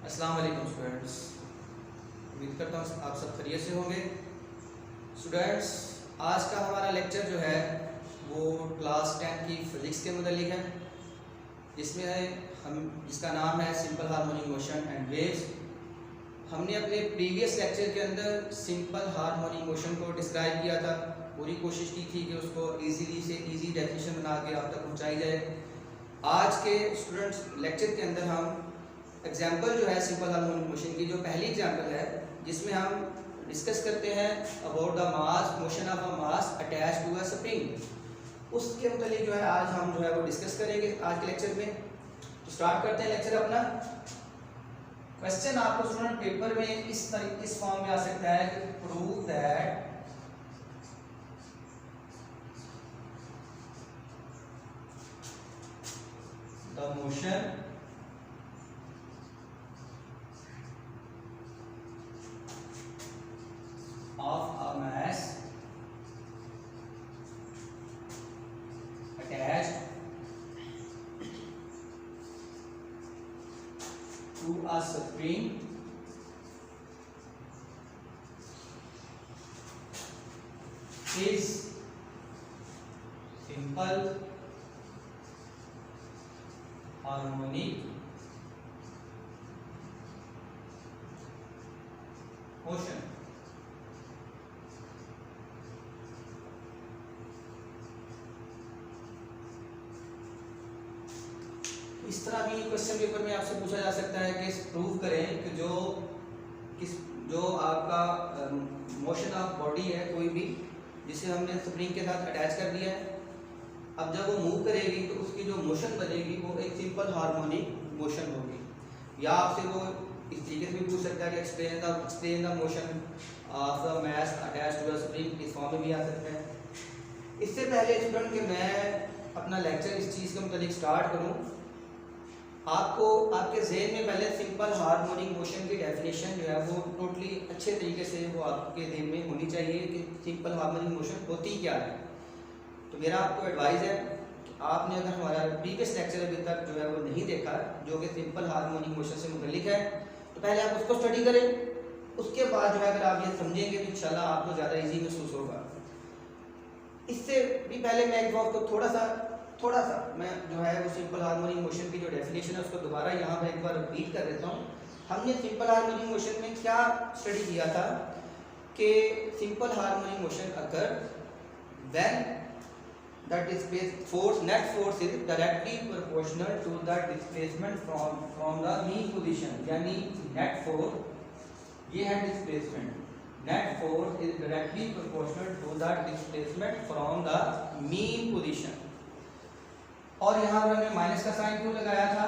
अस्सलाम वालेकुम स्टूडेंट्स, उम्मीद करता हूँ आप सब खैरियत से होंगे। स्टूडेंट्स, आज का हमारा लेक्चर जो है वो क्लास 10 की फिज़िक्स के मुतालिक है, जिसका नाम है simple harmonic motion and waves. हमने अपने प्रीवियस लेक्चर के अंदर सिंपल हार्मोनिक मोशन को डिस्क्राइब किया था। पूरी कोशिश की थी कि उसको इजीली से इजी डेफिनेशन बना के आप तक पहुँचाई जाए। आज के स्टूडेंट्स लेक्चर के अंदर हम एग्जाम्पल जो है सिंपल हार्मोनिक मोशन की जो पहली एग्जाम्पल है, जिसमें हम डिस्कस करते हैं about the mass motion of a mass attach to a spring. उसके मतलब जो है आज हम जो है वो डिस्कस करेंगे आज के लेक्चर में। तो स्टार्ट करते हैं लेक्चर अपना। क्वेश्चन आपको स्टूडेंट पेपर में इस फॉर्म में आ सकता है कि prove that the motion of a mass attached to a spring is simple harmonic motion। इस तरह भी क्वेश्चन पेपर में आपसे पूछा जा सकता है कि प्रूव करें कि जो आपका मोशन ऑफ बॉडी है कोई भी, जिसे हमने स्प्रिंग के साथ अटैच कर दिया है, अब जब वो मूव करेगी तो उसकी जो मोशन बनेगी वो एक सिंपल हार्मोनिक मोशन होगी। या आपसे वो इस तरीके से भी पूछ सकता है कि explain the motion of the mass attach to the spring, इस फॉर्म में भी आ सकता है। इससे पहले स्टूडेंट कि मैं अपना लेक्चर इस चीज़ के मुताबिक स्टार्ट करूँ, आपको आपके जहन में पहले सिंपल हार्मोनिक मोशन की डेफिनेशन जो है वो टोटली अच्छे तरीके से वो आपके जहन में होनी चाहिए कि सिंपल हार्मोनिक मोशन होती क्या है। तो मेरा आपको एडवाइस है कि आपने अगर हमारा प्रीवियस लेक्चर अभी तक जो है वो नहीं देखा, जो कि सिंपल हार्मोनिक मोशन से मुतल्लिक है, तो पहले आप उसको स्टडी करें। उसके बाद जो है अगर आप ये समझेंगे तो इंशाल्लाह आपको ज़्यादा ईजी महसूस होगा। इससे भी पहले मैं एक बात को थोड़ा सा मैं जो है वो सिंपल हार्मोनिक मोशन की जो डेफिनेशन है उसको दोबारा यहाँ पर एक बार रिपीट कर देता हूँ। हमने सिंपल हार्मोनिक मोशन में क्या स्टडी किया था कि सिंपल हार्मोनिक मोशन अगर when the force net force is directly proportional to the displacement from the mean position, यानी नेट फोर्स ये है displacement, net force is directly proportional to the displacement from the mean position. और यहाँ पर हमने minus का sign क्यों लगाया था?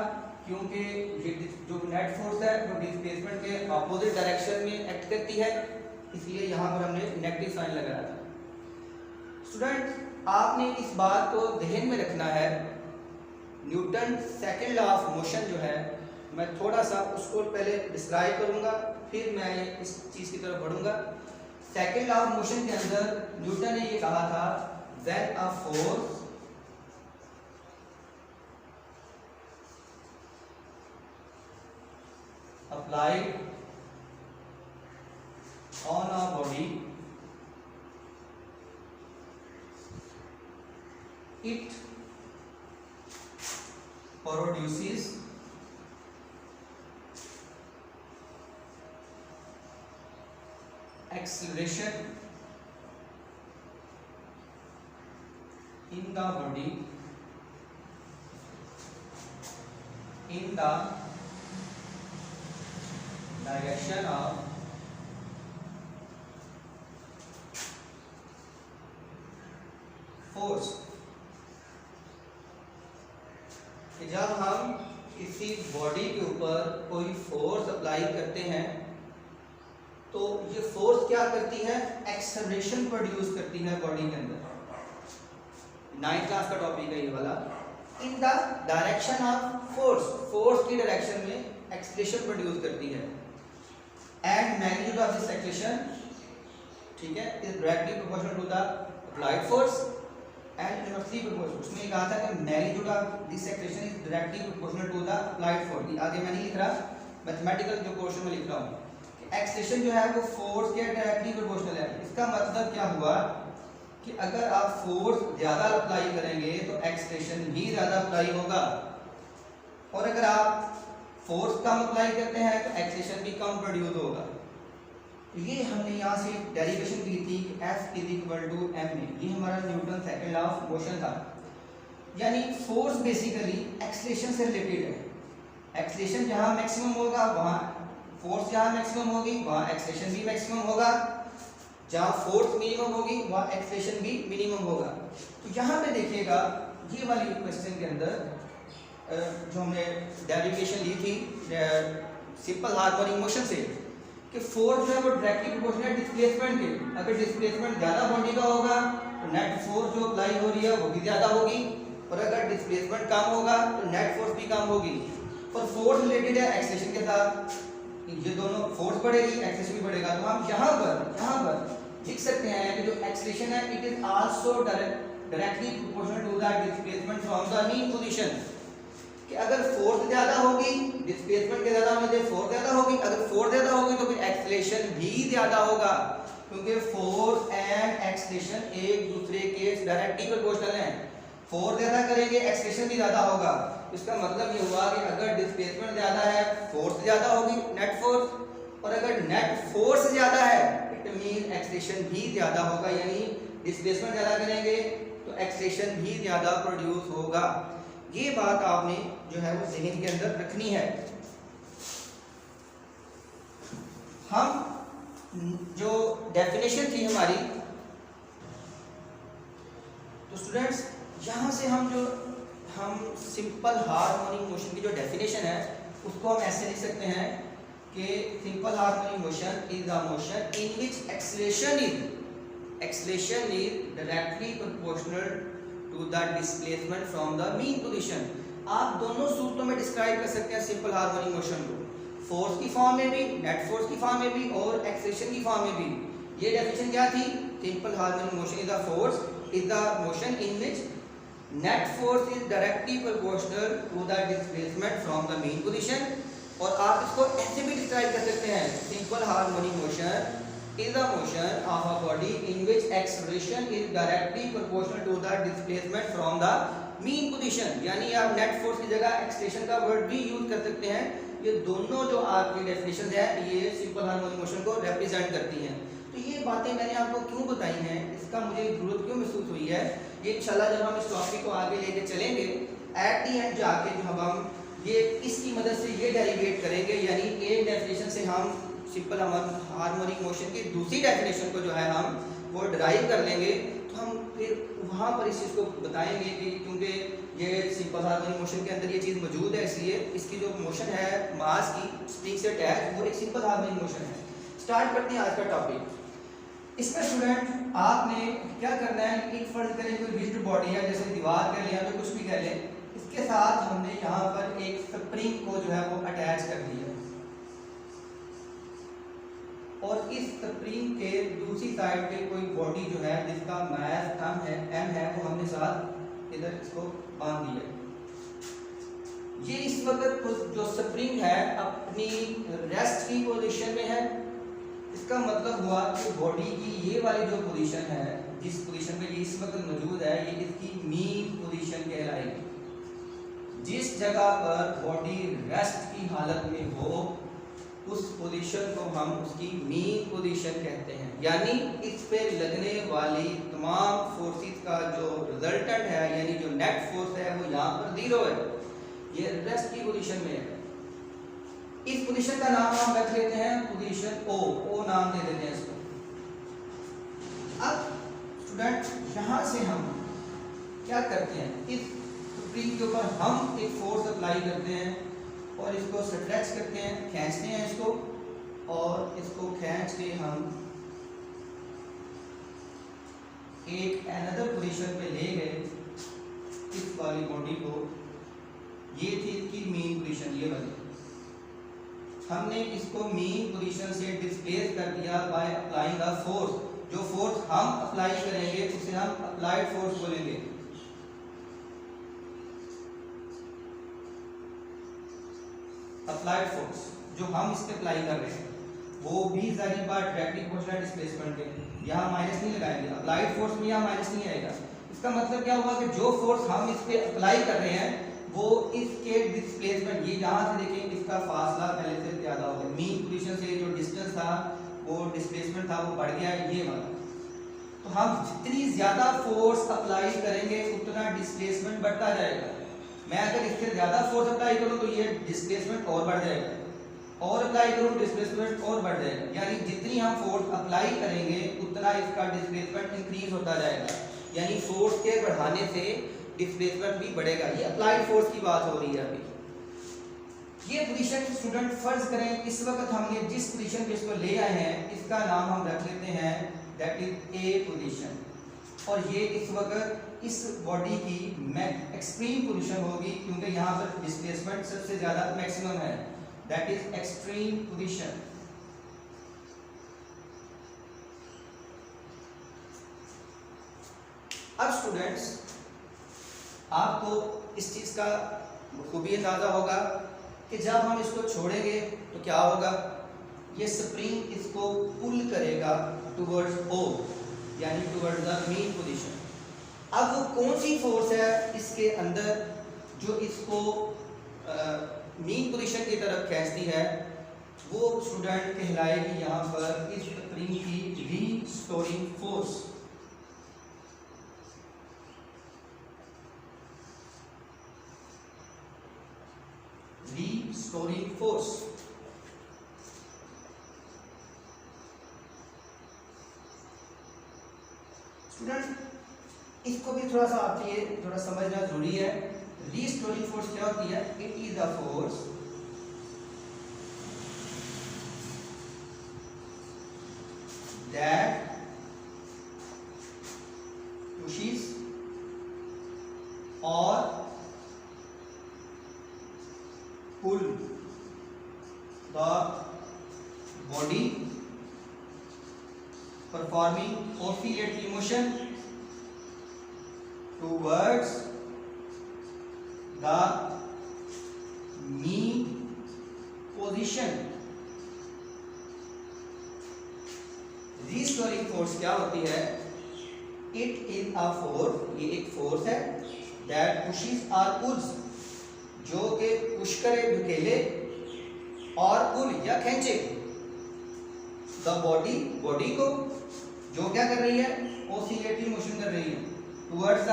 क्योंकि ये जो नेट फोर्स है वो डिस्प्लेसमेंट के अपोजिट डायरेक्शन में एक्ट करती है, इसलिए यहाँ पर हमने नेगेटिव साइन लगाया था। स्टूडेंट, आपने इस बात को ध्यान में रखना है। Newton second law of motion जो है, मैं थोड़ा सा उसको पहले डिस्क्राइब करूँगा, फिर मैं इस चीज़ की तरफ बढ़ूँगा। सेकंड लॉ ऑफ मोशन के अंदर न्यूटन ने ये कहा था, when a force applied on a body, it produces acceleration in the body in the direction of force. कि जब हम किसी बॉडी के ऊपर कोई फोर्स अप्लाई करते हैं तो ये फोर्स क्या करती है? एक्सेलरेशन प्रोड्यूस करती है बॉडी के अंदर। 9th क्लास का टॉपिक है ये वाला। In the direction of force की डायरेक्शन में एक्सेलरेशन प्रोड्यूस करती है। And magnitude of this acceleration, ठीक है, is directly proportional to the applied force and inversely proportional. उसमें कहा था कि magnitude of this acceleration is directly proportional to the applied force. आगे मैं नहीं लिख रहा, मैथमेटिकल जो क्वेश्चन में लिख रहा हूँ, एक्सेलरेशन जो है वो फोर्स के डायरेक्टली प्रोपोर्शनल है। इसका मतलब क्या हुआ कि अगर आप फोर्स ज़्यादा अप्लाई करेंगे तो एक्सेलरेशन भी ज़्यादा अप्लाई होगा, और अगर आप फोर्स कम अप्लाई करते हैं तो एक्सेलरेशन भी कम प्रोड्यूस होगा। तो ये हमने यहाँ से डेरिवेशन की थी कि F is equal to M A, ये हमारा Newton second law of motion था। यानी फोर्स बेसिकली एक्सेलरेशन से रिलेटेड है। एक्सेलरेशन जहाँ मैक्सिमम होगा वहाँ फोर्स, जहाँ मैक्सिमम होगी वहाँ एक्सेलरेशन भी मैक्सिमम होगा, जहाँ फोर्स मिनिमम होगी वहाँ एक्सेलरेशन भी मिनिमम होगा। तो यहाँ पे देखिएगा ये वाली क्वेश्चन के अंदर जो हमने डेरिवेशन ली थी सिंपल हार्मोनिक मोशन से कि फोर्स जो है वो डायरेक्टली प्रोपोर्शनल है डिस्प्लेसमेंट के। अगर डिस्प्लेसमेंट ज़्यादा बॉडी का होगा तो नेट फोर्स जो अप्लाई हो रही है वो भी ज़्यादा होगी, और अगर डिस्प्लेसमेंट कम होगा तो नेट फोर्स भी कम होगी। और फोर्स रिलेटेड है एक्सेलरेशन के साथ, ये दोनों फोर्स बढ़ेगी एक्सेलरेशन भी बढ़ेगा। तो हम यहाँ पर लिख सकते हैं कि जो एक्सेलरेशन है it is also directly proportional to the displacement from the mean position, कि अगर फोर्स ज़्यादा होगी डिस्प्लेसमेंट के ज़्यादा होने से फोर्स ज़्यादा होगी, अगर फोर्स ज़्यादा होगी तो फिर एक्सेलरेशन भी ज़्यादा होगा, क्योंकि फोर्स एंड एक्सेलरेशन एक दूसरे के डायरेक्टली प्रोपोर्शनल हैं। फोर्स ज़्यादा करेंगे एक्सेलरेशन भी ज़्यादा होगा। इसका मतलब ये हुआ कि अगर डिस्प्लेसमेंट ज़्यादा है फोर्स ज़्यादा होगी नेट फोर्स, और अगर नेट फोर्स ज़्यादा है इट मीन एक्सेलरेशन भी ज़्यादा होगा, यानी डिस्प्लेसमेंट ज़्यादा करेंगे तो एक्सेलरेशन भी ज़्यादा प्रोड्यूस होगा। ये बात आपने जो है वो ज़हन के अंदर रखनी है। हम जो डेफिनेशन थी हमारी, तो स्टूडेंट्स यहाँ से हम सिंपल हार्मोनिक मोशन की जो डेफिनेशन है उसको हम ऐसे लिख सकते हैं कि simple harmonic motion is the motion in which acceleration is directly proportional to the displacement from the mean position. आप दोनों सूत्रों में डिस्क्राइब कर सकते हैं सिंपल हार्मोनिक मोशन को, फोर्स की फॉर्म में भी, नेट फोर्स की फॉर्म में भी, और एक्सेलरेशन की फॉर्म में भी। ये डेफिनेशन क्या थी? Simple harmonic motion is the force is the motion in which net force is directly proportional to the displacement from the mean position. और आप इसको ऐसे भी डिस्क्राइब कर सकते हैं, simple harmonic motion is the motion of a body in which acceleration is directly proportional to the displacement from the mean position। यानी आप नेट फोर्स की जगह एक्सेलरेशन का वर्ड भी यूज कर सकते हैं। ये दोनों जो आपकी डेफिनेशन है ये सिंपल हार्मोनिक मोशन को रिप्रेजेंट करती हैं। तो ये बातें मैंने आपको क्यों बताई हैं, इसका मुझे जरूरत क्यों महसूस हुई है, ये इंशाल्लाह जब हम इस टॉपिक को आगे लेके चलेंगे एट दी एंड जाके जो हम ये इसकी मदद से ये डेरिवेट करेंगे, यानी एक डेफिनेशन से हम सिंपल हार्मोनिक मोशन की दूसरी डेफिनेशन को जो है हम वो डिराइव कर लेंगे। तो हम फिर वहाँ पर इस चीज़ को बताएंगे कि क्योंकि ये सिंपल हार्मोनिक मोशन के अंदर ये चीज़ मौजूद है, इसलिए इसकी जो मोशन है मास की स्प्रिंग से अटैच वो एक सिंपल हार्मोनिक मोशन है। स्टार्ट करते हैं आज का टॉपिक। इसमें स्टूडेंट आपने क्या करना है, एक फर्ज करें कोई रिजिड बॉडी है, जैसे दीवार कह लें या तो कुछ भी कह लें, इसके साथ हमने यहाँ पर एक स्प्रिंग को जो है वो अटैच कर दिया, और इस स्प्रिंग के दूसरी साइड पे कोई बॉडी जो है जिसका मास m है वो हमने साथ इधर इसको बांध दिया। ये इस वक्त जो स्प्रिंग है अपनी रेस्ट की पोजीशन में है। इसका मतलब हुआ कि बॉडी की ये वाली जो पोजीशन है, जिस पोजीशन पे ये इस वक्त मौजूद है, ये इसकी मीन पोजीशन कहलाएगी। जिस जगह पर बॉडी रेस्ट की हालत में हो उस पोजीशन को हम उसकी मीन पोजीशन कहते हैं। यानी इस पे लगने वाली तमाम फोर्सेस का जो रिजल्टेंट है, यानी जो नेट फोर्स है वो यहाँ पर 0 है, ये रेस्ट की पोजीशन में है। इस पोजीशन का नाम हम रख लेते हैं पोजीशन ओ नाम दे देते हैं इसको। अब स्टूडेंट यहाँ से हम क्या करते हैं, इस स्प्रिंग के ऊपर हम एक फोर्स अप्लाई करते हैं और इसको स्ट्रेच करते हैं, खींचते हैं इसको, और इसको खींच के हम एक अनदर पोजीशन पे ले गए इस वाली बॉडी को। ये थी इसकी मीन पोजीशन, ये वाली। हमने इसको मीन पोजीशन से डिस्प्लेस कर दिया बाय अप्लाइंग अ फोर्स। जो फोर्स हम अप्लाई करेंगे उसे हम अप्लाइड फोर्स बोलेंगे। अप्लाइड फोर्स जो हम इस पे अप्लाई कर रहे हैं वो भी जाहिर बात डायरेक्टली प्रोपोर्शनल डिस्प्लेसमेंट के, यहाँ माइनस नहीं लगाएंगे, अप्लाइड फोर्स में यहाँ माइनस नहीं आएगा। इसका मतलब क्या हुआ कि जो फोर्स हम इस पे अप्लाई कर रहे हैं वो इसके डिस्प्लेसमेंट, ये यहाँ से देखें इसका फासला पहले से ज़्यादा हो गया, मीन पोजीशन से जो डिस्टेंस था वो डिस्प्लेसमेंट था वो बढ़ गया ये वाला। तो हम जितनी ज़्यादा फोर्स अप्लाई करेंगे उतना डिस्प्लेसमेंट बढ़ता जाएगा। मैं अगर इससे ज़्यादा फोर्स अप्लाई करूँ तो ये डिस्प्लेसमेंट और बढ़ जाएगा, और अप्लाई करूँ डिस्प्लेसमेंट और बढ़ जाएगा, यानी जितनी हम फोर्स अप्लाई करेंगे उतना इसका डिस्प्लेसमेंट इंक्रीज होता जाएगा, यानी फोर्स के बढ़ाने से डिस्प्लेसमेंट भी बढ़ेगा। ये अप्लाइड फोर्स की बात हो रही है अभी। ये पोजीशन स्टूडेंट फर्ज करें इस वक्त हमने जिस पोजीशन पे इसको ले आए हैं इसका नाम हम रख लेते हैं दैट इज ए पोजीशन, और ये इस वक्त इस बॉडी की एक्सट्रीम पोजीशन होगी क्योंकि यहाँ पर डिस्प्लेसमेंट सबसे ज़्यादा मैक्सिमम है, दैट इज एक्सट्रीम पोजीशन। अब स्टूडेंट्स आपको इस चीज़ का खूबी अंदाजा होगा कि जब हम इसको छोड़ेंगे तो क्या होगा, ये स्प्रिंग इसको पुल करेगा टुवर्ड्स ओ, यानी टुवर्ड्स द मीन पोजीशन। अब वो कौन सी फोर्स है इसके अंदर जो इसको मीन पोजीशन की तरफ खींचती है, वो स्टूडेंट कहलाएगी यहाँ पर इस स्प्रिंग की restoring force. Restoring force. Student इसको भी थोड़ा सा आपके लिए थोड़ा समझना जरूरी है। रीस्टोरिंग फोर्स क्या होती है? It is the force that pushes or pull the body performing oscillatory motion towards the mean position। Restoring force क्या होती है? इट इज अ फोर्स, ये एक फोर्स है दैट पुशेस और पुल्स, जो कि पुश करे धकेले और पुल या खींचे द बॉडी, बॉडी को जो क्या कर रही है? ऑसिलेटरी मोशन कर रही है टुवर्ड्स द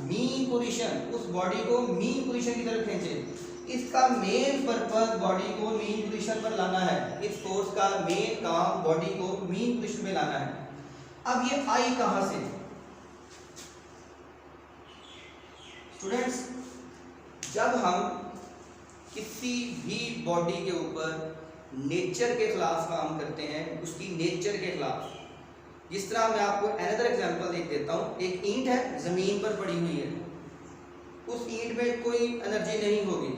मीन पोजीशन, उस बॉडी को मीन पोजीशन की तरफ खींचे। इसका मेन पर्पस बॉडी को मीन पोजीशन पर लाना है। इस फोर्स का मेन काम बॉडी को मीन पोजीशन में लाना है। अब ये आई कहां से? स्टूडेंट्स जब हम किसी भी बॉडी के ऊपर नेचर के खिलाफ काम करते हैं, उसकी नेचर के खिलाफ, जिस तरह मैं आपको अनदर एग्जांपल देख देता हूँ। एक ईंट है, जमीन पर पड़ी हुई है, उस ईंट में कोई एनर्जी नहीं होगी,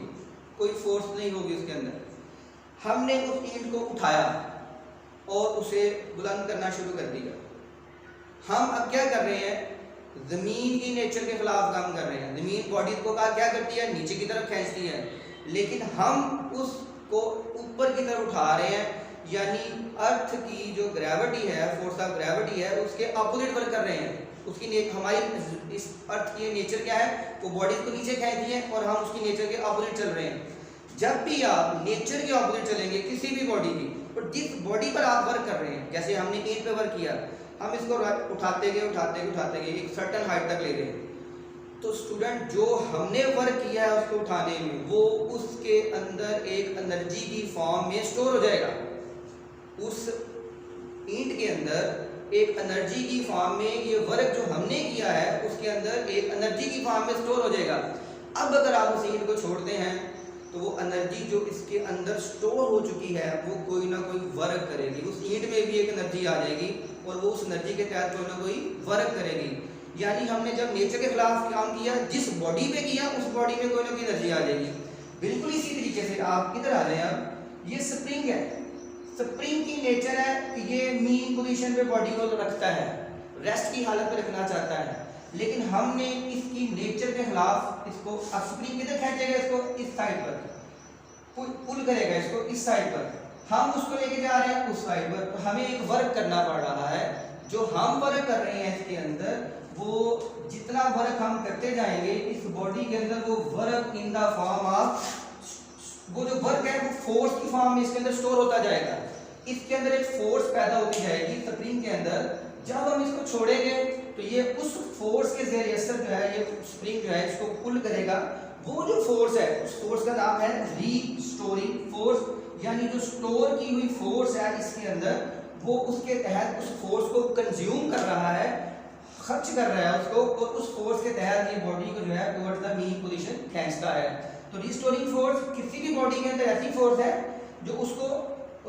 कोई फोर्स नहीं होगी उसके अंदर। हमने उस ईंट को उठाया और उसे बुलंद करना शुरू कर दिया। हम अब क्या कर रहे हैं? जमीन की नेचर के खिलाफ काम कर रहे हैं। जमीन बॉडी को क्या करती है? नीचे की तरफ खींचती है, लेकिन हम उसको ऊपर की तरफ उठा रहे हैं, यानी अर्थ की जो ग्रेविटी है, फोर्स ऑफ ग्रेविटी है, उसके अपोजिट वर्क कर रहे हैं। उसकी हमारी इस अर्थ की नेचर क्या है? वो बॉडी को नीचे खींचती है और हम उसकी नेचर के अपोजिट चल रहे हैं। जब भी आप नेचर के अपोजिट चलेंगे किसी भी बॉडी की, और जिस बॉडी पर आप वर्क कर रहे हैं, जैसे हमने ईंट पे वर्क किया, हम इसको उठाते गए एक सर्टेन हाइट तक ले गए, तो स्टूडेंट जो हमने वर्क किया है उसको उठाने में, वो उसके अंदर एक एनर्जी की फॉर्म में स्टोर हो जाएगा। उस ईंट के अंदर एक एनर्जी की फॉर्म में ये वर्क जो हमने किया है उसके अंदर एक एनर्जी की फॉर्म में स्टोर हो जाएगा। अब अगर आप उस ईंट को छोड़ते हैं तो वो एनर्जी जो इसके अंदर स्टोर हो चुकी है वो कोई ना कोई वर्क करेगी। उस ईंट में भी एक एनर्जी आ जाएगी और वो उस एनर्जी के तहत कोई ना कोई वर्क करेगी। यानी हमने जब नेचर के खिलाफ काम किया, जिस बॉडी पे किया, उस बॉडी में कोई ना कोई एनर्जी आ जाएगी। बिल्कुल इसी तरीके से आप इधर आ जाए, अब ये स्प्रिंग है, स्प्रिंग की नेचर है कि ये मीन पोजीशन पे बॉडी को रखता है, रेस्ट की हालत में रखना चाहता है, लेकिन हमने इसकी नेचर के खिलाफ इसको, अब स्प्रिंग किधर खींचेगा? इसको इस साइड पर, पुल करेगा इसको इस साइड पर, हम उसको लेके जा रहे हैं उस साइड पर, तो हमें एक वर्क करना पड़ रहा है। जो हम वर्क कर रहे हैं इसके अंदर, वो जितना वर्क हम करते जाएंगे इस बॉडी के अंदर, वो work in the form of, वो जो वर्क है वो फोर्स की फॉर्म में इसके अंदर स्टोर होता जाएगा। इसके अंदर एक फोर्स पैदा होती जाएगी स्प्रिंग के अंदर। जब हम इसको छोड़ेंगे तो ये उस फोर्स के जरिए असर जो है, ये स्प्रिंग जो है इसको पुल करेगा। वो जो फोर्स है उस फोर्स का नाम है रीस्टोरिंग फोर्स, यानी जो स्टोर की हुई फोर्स है इसके अंदर, वो उसके तहत उस फोर्स को कंज्यूम कर रहा है, खर्च कर रहा है उसको, और उस फोर्स के तहत ये बॉडी को जो है टुवर्ड्स द मीन पोजीशन खींचता है। तो रिस्टोरिंग फोर्स किसी भी बॉडी के अंदर ऐसी फोर्स है जो उसको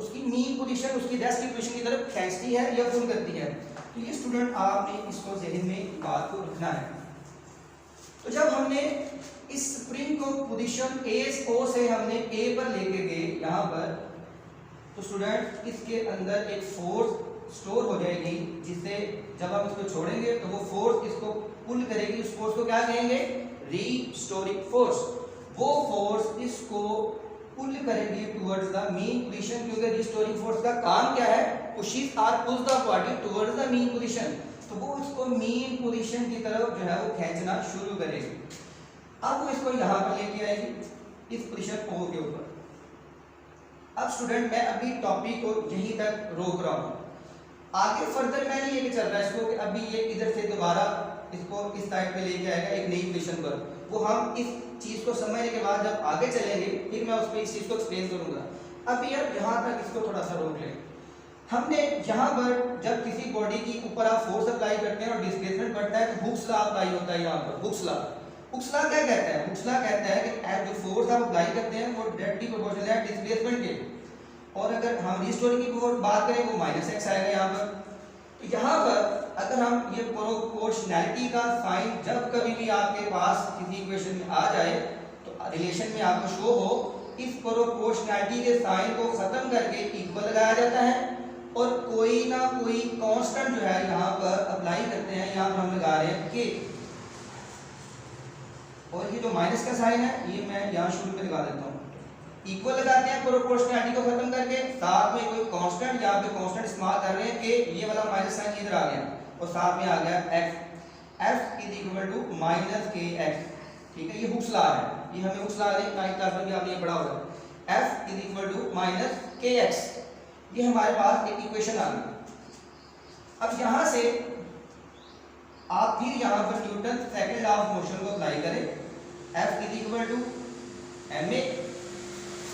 उसकी मीन पोजीशन, उसकी रेस्ट की पोजीशन की तरफ खींचती है या पुल करती है। तो ये स्टूडेंट आपने इसको ज़हन में बात को रखना है। तो जब हमने इस स्प्रिंग को पोजीशन ओ से हमने ए पर लेके गए यहाँ पर, तो स्टूडेंट इसके अंदर एक फोर्स स्टोर हो जाएगी, जिससे जब हम इसको छोड़ेंगे तो वो फोर्स इसको पुल करेगी। उस फोर्स को क्या कहेंगे? Restoring force. वो फोर्स इसको पुल करेगी टुवर्ड्स द मीन पोजीशन, क्योंकि रिस्टोरिंग फोर्स का काम क्या है? पुशेस और pulls the body towards the mean position. तो वो इसको मीन पोजीशन की तरफ जो है वो खींचना शुरू करेगी। अब वो इसको यहाँ पर लेके आएगी इस पोजीशन ओ के ऊपर। अब स्टूडेंट मैं अभी टॉपिक को यहीं तक रोक रहा हूँ, आगे फर्दर मैं नहीं लेके चल रहा इसको कि अभी ये इधर से दोबारा इसको इस साइड पे लेके आएगा एक नई पोजीशन पर। वो हम इस चीज को समझने के बाद जब आगे चलेंगे फिर मैं उसमें इस चीज को एक्सप्लेन करूंगा। अभी अब यहाँ तक इसको थोड़ा सा रोक लें। हमने यहाँ पर जब किसी बॉडी की ऊपर आप फोर्स अप्लाई करते हैं और डिस्प्लेसमेंट बढ़ता है तो हुक्स लॉ अप्लाई होता है यहाँ पर। हुक्स लॉ क्या कहता है? हुक्स लॉ कहता है कि जो फोर्स आप अप्लाई करते हैं वो डायरेक्टली प्रोपोर्शनल है डिस्प्लेसमेंट के, और अगर हम रिस्टोरिंग की बात करें वो -x आएगा यहाँ पर। तो यहाँ पर अगर हम ये प्रोपोर्शनैलिटी का साइन जब कभी भी आपके पास किसी इक्वेशन में आ जाए तो रिलेशन में आपको शो हो, इस प्रोपोर्शनैलिटी के साइन को खत्म करके इक्वल लगाया जाता है और कोई ना कोई कांस्टेंट जो है यहाँ पर अप्लाई करते हैं। यहाँ पर हम लगा रहे हैं k, और ये जो माइनस का साइन है ये मैं यहाँ शुरू में लगा देता हूँ। इक्वल लगाते हैं प्रोपोर्शनैलिटी को खत्म करके, साथ में कोई कांस्टेंट, यहाँ पे कांस्टेंट इस्तेमाल कर रहे हैं कि ये वाला माइनस साइन इधर आ गया और साथ में आ गया x, f is equal to -kx। ठीक है, ये हुक्स लॉ है, ये हमें हुक्स लॉ है 9th क्लास में भी आपने ये पढ़ा होगा। f is equal to -kx, ये हमारे पास एक इक्वेशन आ गई। अब यहाँ से आप फिर यहाँ पर Newton second law of motion को अप्लाई करें। f is equal to ma।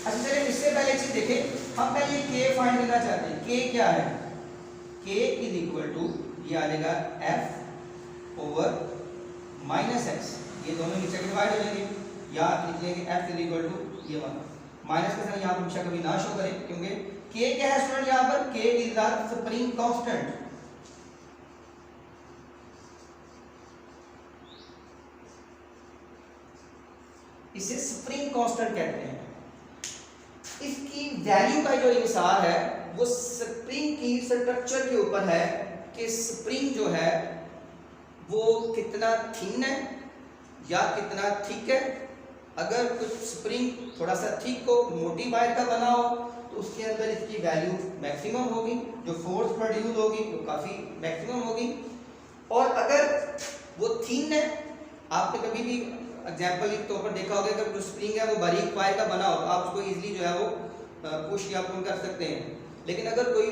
अच्छा चलिए इससे पहले चीज देखें, हम पहले k फाइंड करना चाहते हैं। k क्या है? k इज इक्वल टू ये आ जाएगा f ओवर -x, ये दोनों नीचे डिवाइड हो जाएंगे, या लिख लेंगे f इज इक्वल टू ये वाला माइनस का साइन यहाँ पर हमेशा कभी ना शो करें, क्योंकि k क्या है स्टूडेंट? यहाँ पर k is the spring constant. इसे स्प्रिंग कांस्टेंट कहते हैं। इसकी वैल्यू का जो इंसार है वो स्प्रिंग की स्ट्रक्चर के ऊपर है कि स्प्रिंग जो है वो कितना थिन है या कितना थिक है। अगर कुछ स्प्रिंग थोड़ा सा थिक हो, मोटी वायर का बना हो, तो उसके अंदर इसकी वैल्यू मैक्सिमम होगी, जो फोर्स प्रोड्यूस होगी वो काफ़ी मैक्सिमम होगी। और अगर वो थिन है, आपने कभी भी एग्जाम्पल के तौर पर देखा होगा कि जो स्प्रिंग है वो बारीक वायर का बना हो तो आप उसको इजीली जो है वो पुश या पुल कर सकते हैं। लेकिन अगर कोई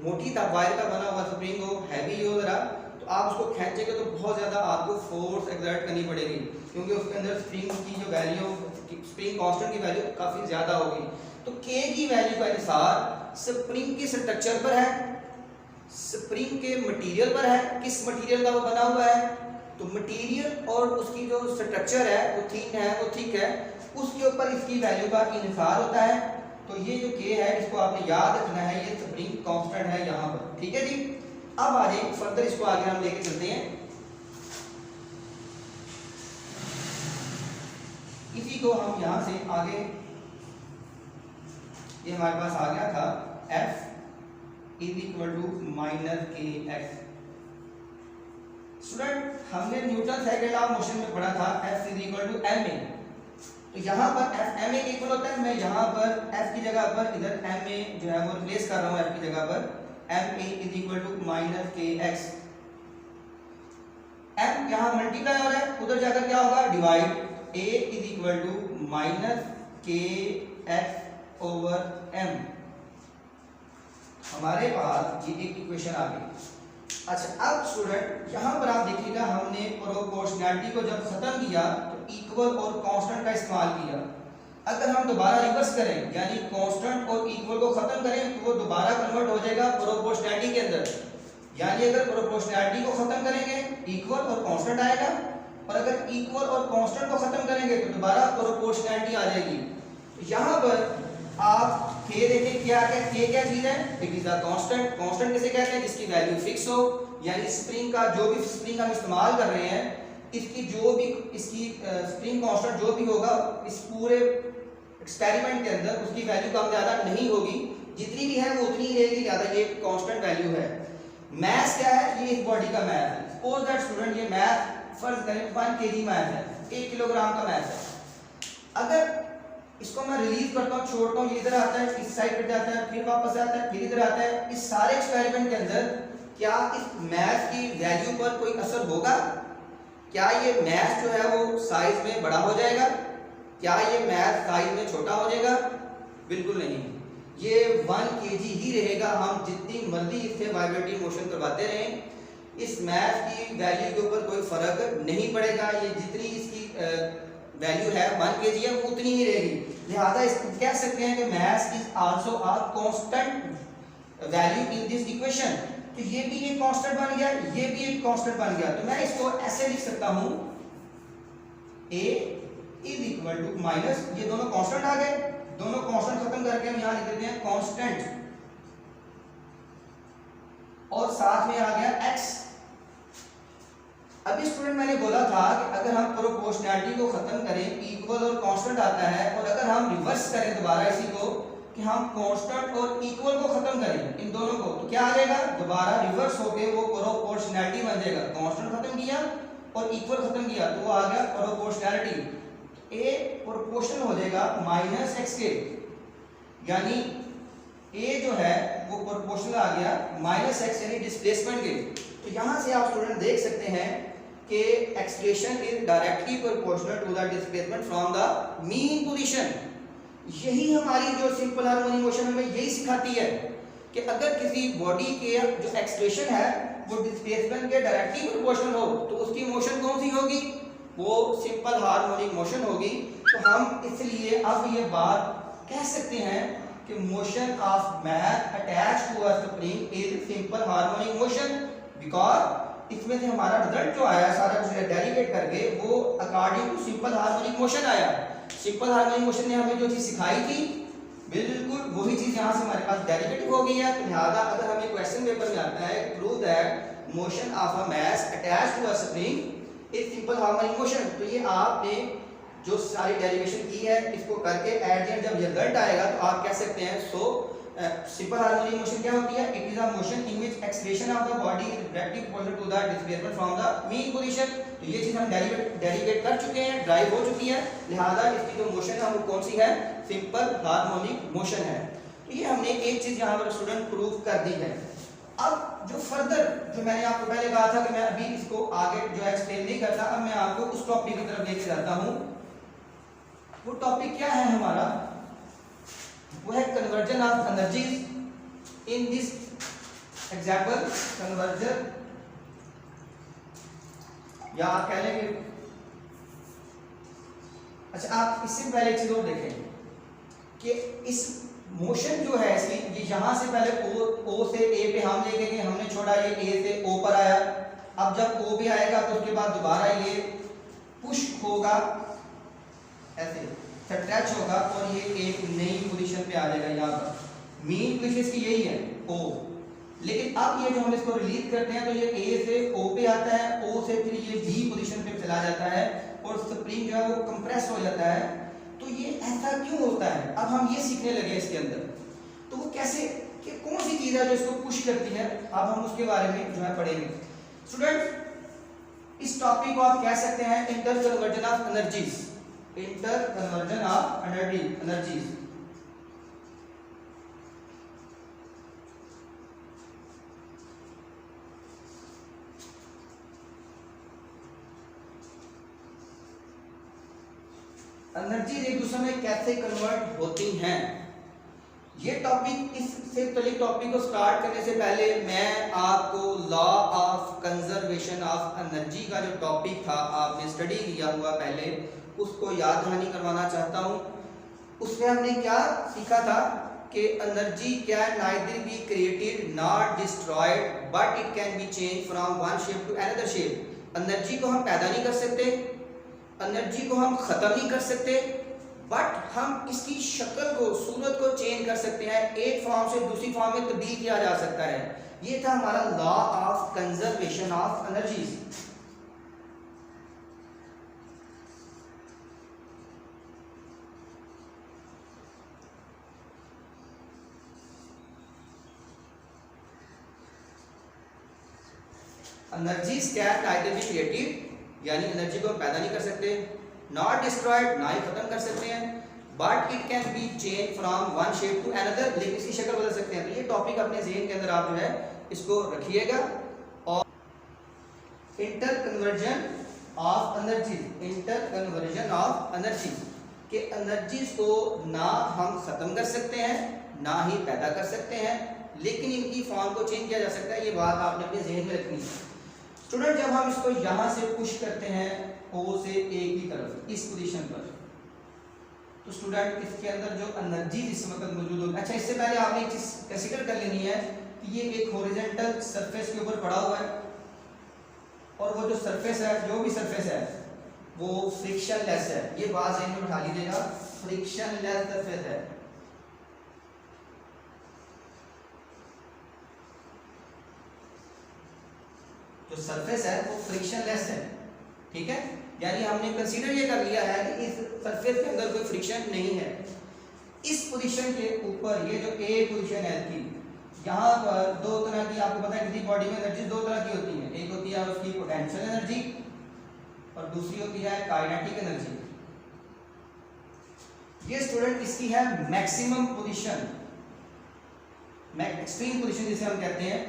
मोटी वायर का बना हुआ स्प्रिंग हो, हैवी हो जरा, तो आप उसको खींचेंगे तो बहुत ज़्यादा आपको फोर्स एक्सर्ट करनी पड़ेगी, क्योंकि उसके अंदर स्प्रिंग की जो वैल्यू, स्प्रिंग कांस्टेंट की वैल्यू काफ़ी ज़्यादा होगी। तो k की वैल्यू का इंसार स्प्रिंग की स्ट्रक्चर पर है, स्प्रिंग के मटेरियल पर है, किस मटेरियल का वो बना हुआ है। तो मटेरियल और उसकी जो स्ट्रक्चर है वो थिन है, वो थिक है, उसके ऊपर इसकी वैल्यू का इंसार होता है। तो ये जो k है इसको आपने याद रखना है, ये स्प्रिंग कांस्टेंट है यहाँ पर। ठीक है जी, अब आ जाए फर्दर, इसको आगे हम लेके चलते हैं। इसी को हम यहाँ से आगे, ये हमारे पास आ गया था f is equal to -kx। Student हमने Newton second law of motion में पढ़ा था f is equal to ma। तो तो यहाँ पर एफ एम ए इक्वल होता है, मैं यहाँ पर एफ की जगह पर इधर एम ए जो है वो रिप्लेस कर रहा हूँ, एफ की जगह पर M A is equal to minus K X. M यहाँ मल्टीप्लाई हो रहा है, उधर जाकर क्या होगा divide, A is equal to minus K X over M. हमारे पास ये एक इक्वेशन आ गई। अच्छा अब स्टूडेंट यहाँ पर आप देखिएगा, हमने प्रोपोर्शनैलिटी को जब खत्म किया तो इक्वल और कांस्टेंट का इस्तेमाल किया। अगर हम दोबारा रिवर्स करें यानी कांस्टेंट और इक्वल को खत्म करें तो वो दोबारा कन्वर्ट हो जाएगा प्रोपोर्शनैलिटी के अंदर। यानी अगर प्रोपोर्शनैलिटी को खत्म करेंगे इक्वल और कांस्टेंट आएगा, और अगर इक्वल और कांस्टेंट को खत्म करेंगे तो दोबारा प्रोपोर्शनैलिटी आ जाएगी। यहाँ पर आप के देखें क्या चीज है, it is a constant. Constant किसे कहते हैं, जिसकी वैल्यू फिक्स हो, यानी स्प्रिंग का जो भी स्प्रिंग हम इस्तेमाल कर रहे हैं इसकी जो भी स्प्रिंग कांस्टेंट जो भी होगा इस पूरे एक्सपेरिमेंट के अंदर उसकी वैल्यू कम ज्यादा नहीं होगी, जितनी भी है वो उतनी ही रहेगी, ज्यादा ये कांस्टेंट वैल्यू है। मैथ क्या है, ये इस बॉडी का मैथ है। सपोज दैट स्टूडेंट ये मैथ फर्ज करें 1 kg मैथ है, 1 किलोग्राम का मैथ है। अगर इसको मैं रिलीज करता हूँ, छोड़ता हूँ, ये इधर आता है, इस साइड पे जाता है, फिर वापस आता है, फिर इधर आता है, इस सारे एक्सपेरिमेंट के अंदर क्या इस मैथ की वैल्यू पर कोई असर होगा? क्या ये मैथ जो है वो साइज में बड़ा हो जाएगा? क्या ये मैथ साइज में छोटा हो जाएगा? बिल्कुल नहीं, ये 1 kg ही रहेगा। हम जितनी मर्जी इससे वाइब्रेटिंग मोशन करवाते रहें, इस मैथ की वैल्यू के ऊपर कोई फर्क नहीं पड़ेगा। ये जितनी इसकी वैल्यू है 1 kg है वो उतनी ही रहेगी। लिहाजा इसको कह सकते हैं कि math is also a constant value in this equation. तो ये भी एक कांस्टेंट बन गया, ये भी एक कांस्टेंट बन गया। तो मैं इसको ऐसे लिख सकता हूं, a is equal to minus, ये दोनों कांस्टेंट आ गए, दोनों कांस्टेंट खत्म करके हम यहां लिख देते हैं कांस्टेंट, और साथ में आ गया x। अभी स्टूडेंट मैंने बोला था कि अगर हम प्रोपोर्शनैलिटी को खत्म करें इक्वल और कांस्टेंट आता है, और अगर हम रिवर्स करें दोबारा इसी को कि हम कांस्टेंट और इक्वल को खत्म करें इन दोनों को, तो क्या आ जाएगा, दोबारा रिवर्स होके वो प्रोपोर्शनैलिटी बन जाएगा। कांस्टेंट खत्म किया और इक्वल खत्म किया तो वो आ गया प्रोपोर्शनैलिटी। ए प्रोपोर्शनल हो जाएगा माइनस एक्स के, यानी ए जो है वो प्रोपोर्शनल आ गया माइनस एक्स यानी डिस्प्लेसमेंट के। तो यहां से आप स्टूडेंट देख सकते हैं कि expression is directly proportional to the displacement from the mean position. यही हमारी जो सिंपल हार्मोनिक मोशन हमें यही सिखाती है कि अगर किसी बॉडी के जो एक्सप्रेशन है वो डिस्प्लेसमेंट के डायरेक्टली प्रोपोर्शनल हो तो उसकी मोशन कौन सी होगी, वो सिंपल हार्मोनिक मोशन होगी। तो हम इसलिए अब ये बात कह सकते हैं कि motion of mass attached to a spring is simple harmonic motion, because इसमें से हमारा रिजल्ट जो आया सारा कुछ डेरिवेट करके वो according to simple harmonic motion आया। सिंपल हार्मोनिक मोशन ने हमें जो चीज सिखाई थी बिल्कुल वही चीज यहाँ से हमारे पास डेरिवेटिव हो गई है। तो लिहाजा अगर हमें क्वेश्चन पेपर में आता है prove that motion of a mass attached to a spring is simple harmonic motion, तो ये आपने जो सारी डेरिवेशन की है इसको करके एट द एंड जब रिजल्ट आएगा तो आप कह सकते हैं सो सिंपल हार्मोनिक मोशन क्या होती है, it is a motion in which acceleration of the body is directly proportional to the displacement from the mean position. तो ये चीज हम डेरिवेट कर चुके हैं, ड्राइव हो चुकी है, लिहाजा इसकी जो मोशन है वो कौन सी है, सिंपल हार्मोनिक मोशन है। तो ये हमने एक चीज यहाँ पर स्टूडेंट प्रूव कर दी है। अब जो फर्दर जो मैंने आपको पहले कहा था कि मैं अभी इसको आगे जो एक्सप्लेन नहीं करता, अब मैं आपको उस टॉपिक की तरफ लेके जाता हूँ। वो टॉपिक क्या है हमारा, वो है conversion of energies in this example. Conversion या आप कह लेंगे, अच्छा आप इससे पहले एक चीज और देखें कि इस मोशन जो है इसकी, ये यहां से पहले ओ से ए पे हम लेके गए, हमने छोड़ा, ये ए से ओ पर आया। अब जब ओ पे आएगा तो उसके बाद दोबारा ये पुश होगा, ऐसे टच होगा और ये एक नई पोजीशन पे आ जाएगा। यहाँ पर मीन पोजीशन इसकी यही है ओ, लेकिन अब ये जो हम इसको रिलीज करते हैं तो ये ए से ओ पे आता है, ओ से फिर ये बी पोजीशन पे चला जाता है और स्प्रिंग जो है वो कंप्रेस हो जाता है। तो ये ऐसा क्यों होता है, अब हम ये सीखने लगे इसके अंदर। तो वो कैसे, कि कौन सी चीज है जो इसको पुश करती है, अब हम उसके बारे में जो है पढ़ेंगे। स्टूडेंट इस टॉपिक को आप कह सकते हैं interconversion of energies. Inter conversion of energies. Energy एक दूसरे में कैसे कन्वर्ट होती हैं, ये टॉपिक, इससे पहले टॉपिक को स्टार्ट करने से पहले मैं आपको law of conservation of energy का जो टॉपिक था आपने स्टडी किया हुआ पहले, उसको याद दहानी करवाना चाहता हूँ। उसमें हमने क्या सीखा था कि energy can neither be created not destroyed but it can be change from one shape to another shape. Energy को हम पैदा नहीं कर सकते, एनर्जी को हम खत्म नहीं कर सकते, बट हम इसकी शक्ल को, सूरत को चेंज कर सकते हैं, एक फॉर्म से दूसरी फॉर्म में तब्दील किया जा सकता है। ये था हमारा law of conservation of energies. Energies can neither be created, यानी एनर्जी को हम पैदा नहीं कर सकते, नॉट डिस्ट्रॉयड, ना ही खत्म कर सकते हैं, but it can be change from one shape to another, लेकिन इसकी शक्ल बदल सकते हैं। तो ये टॉपिक अपने ज़हन के अंदर आप जो है इसको रखिएगा। और inter conversion of energy, inter conversion of energy के एनर्जीज को ना हम खत्म कर सकते हैं ना ही पैदा कर सकते हैं, लेकिन इनकी फॉर्म को चेंज किया जा सकता है। ये बात आपने अपने ज़हन में रखनी है। स्टूडेंट, जब हम इसको यहाँ से पुश करते हैं O से A की तरफ इस पोजीशन पर, तो स्टूडेंट इसके अंदर जो एनर्जी इस वक्त मौजूद होगी। अच्छा, इससे पहले आपने एक चीज कंसीडर कर लेनी है कि ये एक हॉरिजॉन्टल सरफेस के ऊपर पड़ा हुआ है, और वो जो सरफेस है, जो भी सरफेस है, वो फ्रिक्शनलेस है। ये बात ज़हन में बिठा लीजिएगा, फ्रिक्शनलेस सरफेस है। जो सरफेस है वो फ्रिक्शनलेस है, ठीक है। यानी हमने कंसीडर ये कर लिया है कि इस सरफेस के अंदर कोई फ्रिक्शन नहीं है। इस पोजीशन के ऊपर ये जो ए पोजीशन है इसकी, यहाँ पर दो तरह की, आपको पता है किसी बॉडी में एनर्जी दो तरह की होती है, एक होती है उसकी पोटेंशियल एनर्जी और दूसरी होती है काइनेटिक एनर्जी। ये स्टूडेंट इसकी है मैक्सिमम पोजीशन, एक्सट्रीम पोजीशन जिसे हम कहते हैं।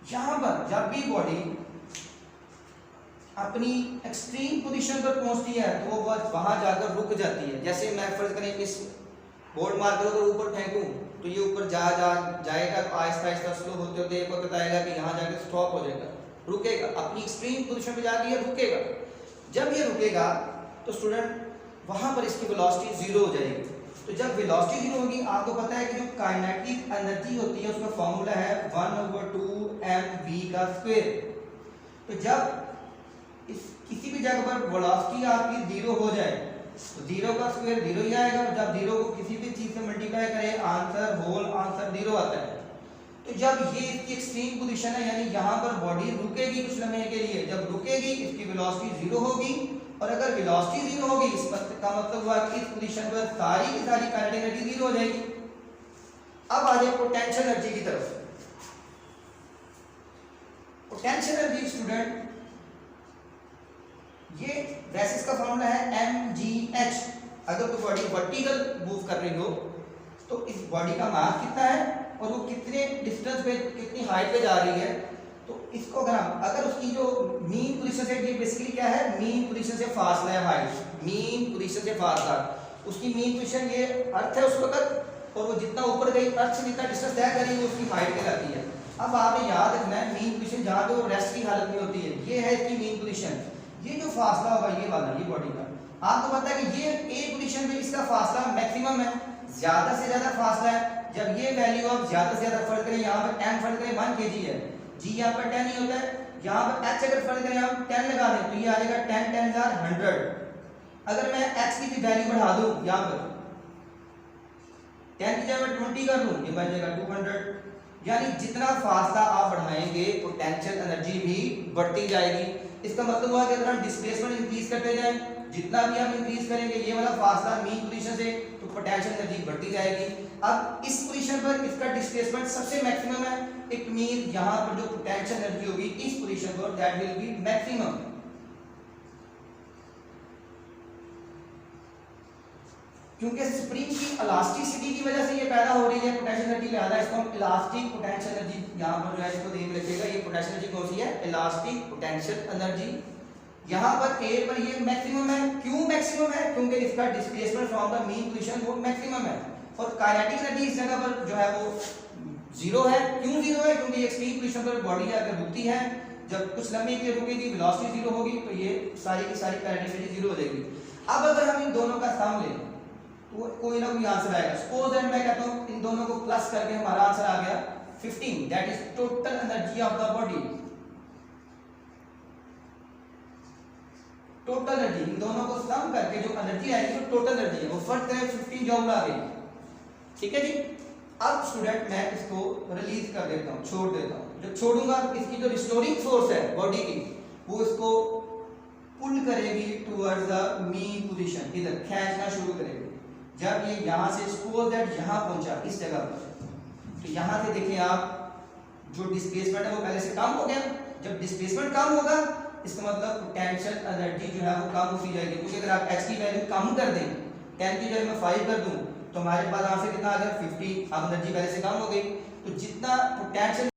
यहां पर जब भी बॉडी अपनी एक्सट्रीम पोजीशन पर पहुंचती है तो वो वहां जाकर रुक जाती है। जैसे मैं फर्ज करें इस बोर्ड मार्कर को ऊपर फेंकूं तो ये ऊपर जाएगा, आहिस्ता आहिस्ता स्लो होते होते एक वक्त आएगा कि यहाँ जाकर स्टॉप हो जाएगा, रुकेगा, अपनी एक्सट्रीम पोजीशन पे जाके ये रुकेगा। जब ये रुकेगा तो स्टूडेंट वहां पर इसकी वेलोसिटी जीरो हो जाएगी। तो जब वेलोसिटी जीरो होगी, आपको पता है कि जो काइनेटिक एनर्जी होती है उसका फॉर्मूला है 1/2 mv का स्क्वायर। तो जब इस किसी भी जगह पर वेलोसिटी आपकी जीरो हो जाए तो जीरो का स्क्वायर जीरो ही आएगा, और जब जीरो को किसी भी चीज से मल्टीप्लाई करें आंसर होल आंसर जीरो आता है। तो जब ये इसकी एक्सट्रीम पोजीशन है, यानी यहाँ पर बॉडी रुकेगी कुछ लम्हे के लिए, जब रुकेगी इसकी वेलोसिटी जीरो होगी, और अगर वेलोसिटी जीरो होगी इस पर का मतलब हुआ कि इस पोजीशन पर सारी की सारी काइनेटिक एनर्जी जीरो हो जाएगी। अब आ जाए पोटेंशियल एनर्जी की तरफ। पोटेंशियल एनर्जी स्टूडेंट, ये वैसे इसका फॉर्मूला है mgh। अगर तो बॉडी वर्टिकल मूव कर रही हो तो इस बॉडी का मास कितना है और वो कितने डिस्टेंस पे, कितनी हाइट पे जा रही है, तो इसको अगर उसकी जो मीन पोजीशन से, ये बेसिकली क्या है, मीन पोजीशन से फासला है हाइट, मीन पोजीशन से फासला, उसकी मीन पोजीशन ये अर्थ है उस वक्त, और वो जितना ऊपर गई अर्थ से जितना डिस्टेंस तय करी वो उसकी हाइट कहलाती है। अब आपने याद रखना है मीन पोजीशन जहाँ पे वो रेस्ट की हालत में होती है, ये है इसकी मीन पोजीशन। ये जो फासला होगा ये वाला, ये बॉडी का, आपको पता है कि ये ए पोजीशन पे इसका फासला मैक्सिमम है, ज्यादा से ज्यादा फासला है। जब ये वैल्यू आप ज्यादा से ज्यादा फर्ज करें, यहाँ पर m फर्ज करें 1 kg है, g यहाँ पर 10 ही होता है, यहाँ पर h अगर फर्ज करें हम 10 लगा दें तो ये आ जाएगा 10 10 100। अगर मैं h की वैल्यू बढ़ा दूं, यहाँ पर 10 की जगह मैं 20 कर लूं, ये बन जाएगा 200। यानी जितना फासला आप बढ़ाएंगे पोटेंशियल एनर्जी भी बढ़ती जाएगी। इसका मतलब हुआ कि अगर हम डिस्प्लेसमेंट इंक्रीज करते जाएं, जितना भी हम इंक्रीज करेंगे ये वाला फासला मीन पोजीशन से, तो पोटेंशियल एनर्जी बढ़ती जाएगी। अब इस पोजीशन पर इसका डिस्प्लेसमेंट सबसे मैक्सिमम है, इट मीन यहां पर जो पोटेंशियल एनर्जी होगी इस पोजीशन पर दैट विल बी मैक्सिमम। क्योंकि स्प्रिंग की इलास्टिसिटी की वजह से ये पैदा हो रही है पोटेंशियल एनर्जी, लिहाजा इसको हम इलास्टिक पोटेंशियल एनर्जी यहां पर जो है इसको ध्यान रखिएगा, ये पोटेंशियल एनर्जी कौन सी है, इलास्टिक पोटेंशियल एनर्जी। यहां पर ए पर ये मैक्सिमम है, क्यों मैक्सिमम है, क्योंकि इसका displacement from the mean position वो मैक्सिमम है। और काइनेटिक एनर्जी इस जगह पर जो है वो जीरो है, क्यों जीरो है, क्योंकि एक्सट्रीम पोजीशन पर बॉडी अगर रुकती है, जब कुछ लम्हे के लिए रुकेगी वेलोसिटी जीरो होगी, तो ये सारी की सारी काइनेटिक एनर्जी जीरो हो जाएगी। अब अगर हम इन दोनों का सम लें तो कोई ना कोई आंसर आएगा। सपोज दैट मैं कहता हूं इन दोनों को प्लस करके हमारा आंसर आ गया 15, that is total energy of the body. Total energy in दोनों को सम करके जो एनर्जी आएगी वो टोटल एनर्जी है, वो फर्क है 15 जूल आ गई। ठीक है जी। अब स्टूडेंट मैं इसको रिलीज कर देता हूं, छोड़ देता हूं। जब छोड़ूंगा इसकी जो रिस्टोरिंग फोर्स है बॉडी की वो इसको पुल करेगी टुवर्ड्स द मीन पोजीशन, इधर खींचना शुरू करेगी। जब ये यहां से सपोज दैट यहां पहुंचा इस जगह पर, तो यहां से देखिए आप जो डिस्प्लेसमेंट है वो पहले से कम हो गया। जब डिस्प्लेसमेंट कम होगा इसका मतलब पोटेंशियल एनर्जी जो है वो कम होती जाएगी, क्योंकि अगर आप h की वैल्यू कम कर दें, 10 की जगह मैं 5 कर दूं, तो हमारे पास आंसर कितना आ गया 50। अब एनर्जी पहले से कम हो गई, तो जितना पोटेंशियल